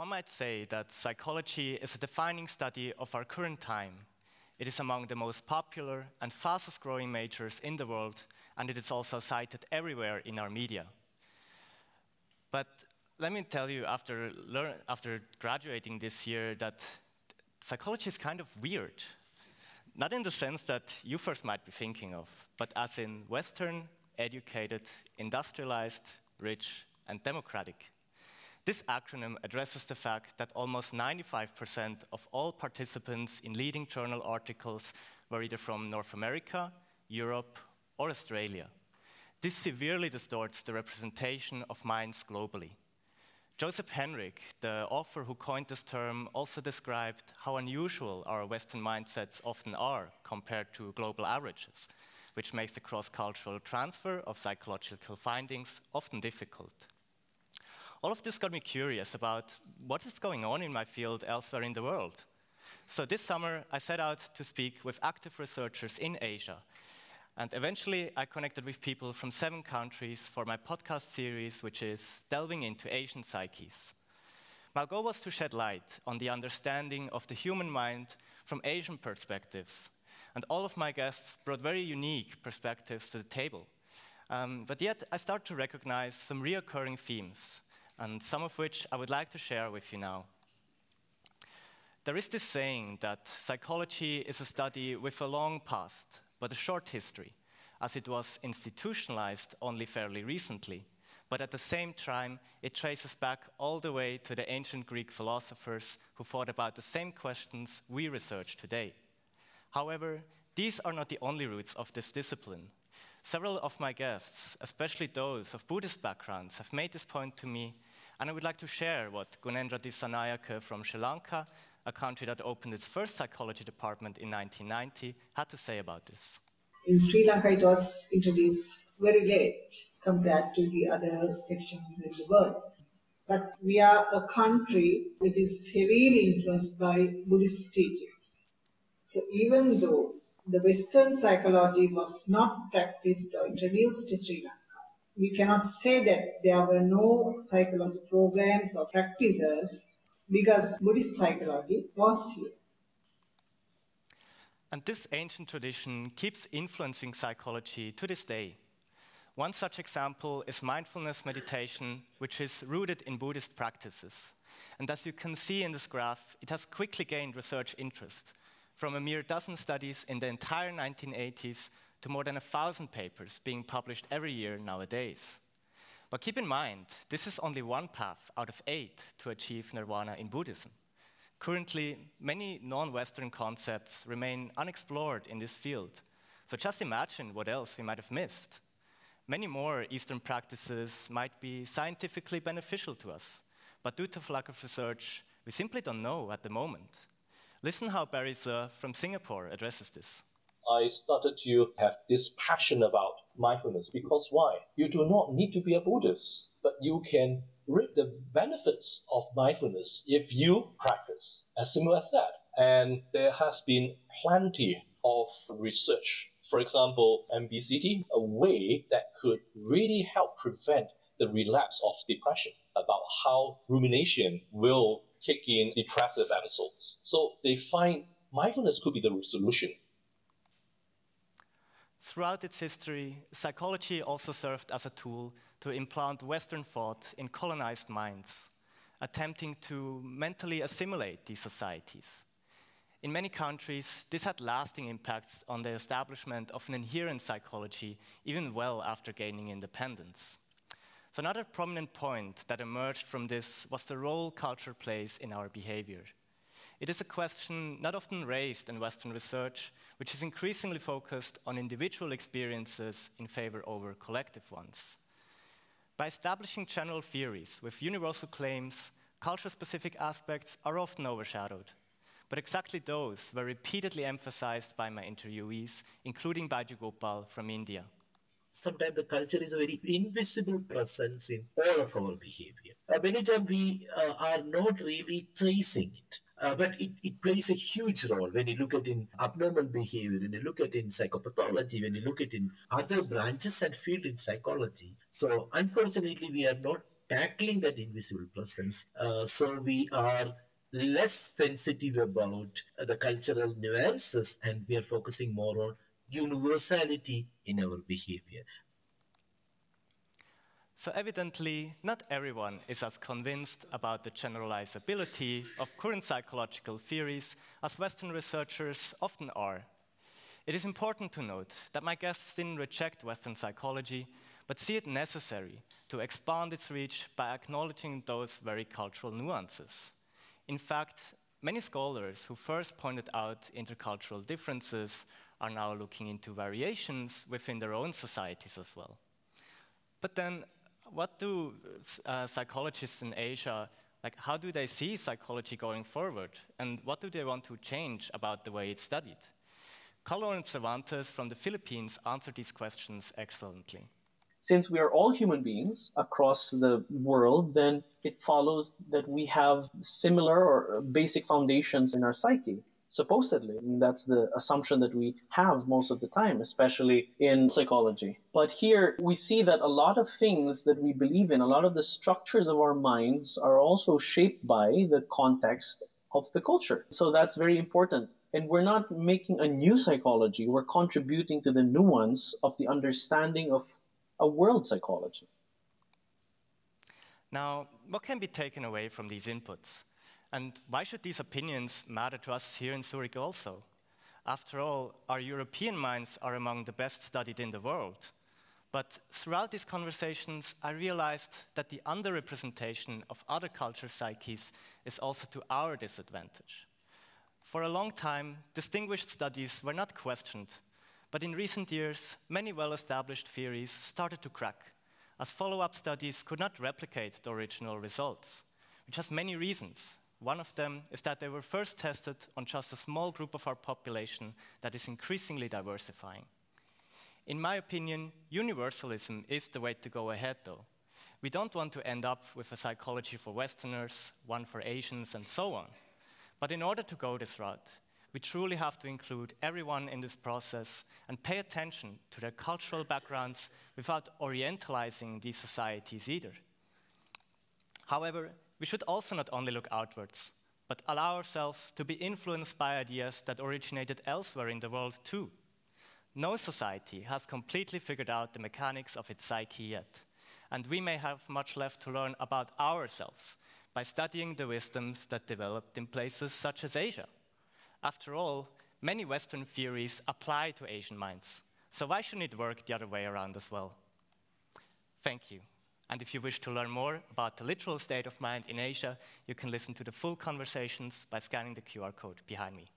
One might say that psychology is a defining study of our current time. It is among the most popular and fastest growing majors in the world, and it is also cited everywhere in our media. But let me tell you, after graduating this year, that psychology is kind of weird. Not in the sense that you first might be thinking of, but as in Western, educated, industrialized, rich, and democratic. This acronym addresses the fact that almost 95% of all participants in leading journal articles were either from North America, Europe, or Australia. This severely distorts the representation of minds globally. Joseph Henrich, the author who coined this term, also described how unusual our Western mindsets often are compared to global averages, which makes the cross-cultural transfer of psychological findings often difficult. All of this got me curious about what is going on in my field elsewhere in the world. So this summer, I set out to speak with active researchers in Asia. And eventually, I connected with people from 7 countries for my podcast series, which is Delving into Asian Psyches. My goal was to shed light on the understanding of the human mind from Asian perspectives. And all of my guests brought very unique perspectives to the table. But yet, I start to recognize some recurring themes, and some of which I would like to share with you now. There is this saying that psychology is a study with a long past, but a short history, as it was institutionalized only fairly recently. But at the same time, it traces back all the way to the ancient Greek philosophers who thought about the same questions we research today. However, these are not the only roots of this discipline. Several of my guests, especially those of Buddhist backgrounds, have made this point to me, and I would like to share what Gunendra Dissanayake from Sri Lanka, a country that opened its first psychology department in 1990, had to say about this. In Sri Lanka, it was introduced very late compared to the other sections in the world. But we are a country which is heavily influenced by Buddhist teachings. So even though the Western psychology was not practiced or introduced to Sri Lanka, we cannot say that there were no psychology programs or practices because Buddhist psychology was here. And this ancient tradition keeps influencing psychology to this day. One such example is mindfulness meditation, which is rooted in Buddhist practices. And as you can see in this graph, it has quickly gained research interest, from a mere dozen studies in the entire 1980s to more than 1,000 papers being published every year nowadays. But keep in mind, this is only one path out of 8 to achieve nirvana in Buddhism. Currently, many non-Western concepts remain unexplored in this field. So just imagine what else we might have missed. Many more Eastern practices might be scientifically beneficial to us, but due to lack of research, we simply don't know at the moment. Listen how Barry Ze from Singapore addresses this. I started to have this passion about mindfulness because why? You do not need to be a Buddhist, but you can reap the benefits of mindfulness if you practice, as simple as that. And there has been plenty of research. For example, MBCT, a way that could really help prevent the relapse of depression, about how rumination will kick in depressive episodes. So they find mindfulness could be the solution. Throughout its history, psychology also served as a tool to implant Western thought in colonized minds, attempting to mentally assimilate these societies. In many countries, this had lasting impacts on the establishment of an inherent psychology, even well after gaining independence. So another prominent point that emerged from this was the role culture plays in our behavior. It is a question not often raised in Western research, which is increasingly focused on individual experiences in favor over collective ones. By establishing general theories with universal claims, culture-specific aspects are often overshadowed. But exactly those were repeatedly emphasized by my interviewees, including Baiju Gopal from India. Sometimes the culture is a very invisible presence in all of our behavior. Many times we are not really tracing it, but it plays a huge role when you look at in abnormal behavior, when you look at in psychopathology, when you look at in other branches and field in psychology. So unfortunately, we are not tackling that invisible presence. So we are less sensitive about the cultural nuances, and we are focusing more on universality in our behavior. So evidently, not everyone is as convinced about the generalizability of current psychological theories as Western researchers often are. It is important to note that my guests didn't reject Western psychology, but see it necessary to expand its reach by acknowledging those very cultural nuances. In fact, many scholars who first pointed out intercultural differences are now looking into variations within their own societies as well. But then, what do psychologists in Asia, how do they see psychology going forward? And what do they want to change about the way it's studied? Carlo and Cervantes from the Philippines answered these questions excellently. Since we are all human beings across the world, then it follows that we have similar or basic foundations in our psyche. Supposedly. I mean, that's the assumption that we have most of the time, especially in psychology. But here we see that a lot of things that we believe in, a lot of the structures of our minds are also shaped by the context of the culture. So that's very important. And we're not making a new psychology. We're contributing to the nuance of the understanding of a world psychology. Now, what can be taken away from these inputs? And why should these opinions matter to us here in Zurich also? After all, our European minds are among the best studied in the world. But throughout these conversations, I realized that the underrepresentation of other culture psyches is also to our disadvantage. For a long time, distinguished studies were not questioned, but in recent years, many well-established theories started to crack, as follow-up studies could not replicate the original results, which has many reasons. One of them is that they were first tested on just a small group of our population that is increasingly diversifying. In my opinion, universalism is the way to go ahead, though. We don't want to end up with a psychology for Westerners, one for Asians, and so on. But in order to go this route, we truly have to include everyone in this process and pay attention to their cultural backgrounds without orientalizing these societies either. However, we should also not only look outwards, but allow ourselves to be influenced by ideas that originated elsewhere in the world too. No society has completely figured out the mechanics of its psyche yet, and we may have much left to learn about ourselves by studying the wisdoms that developed in places such as Asia. After all, many Western theories apply to Asian minds, so why shouldn't it work the other way around as well? Thank you. And if you wish to learn more about the literal state of mind in Asia, you can listen to the full conversations by scanning the QR code behind me.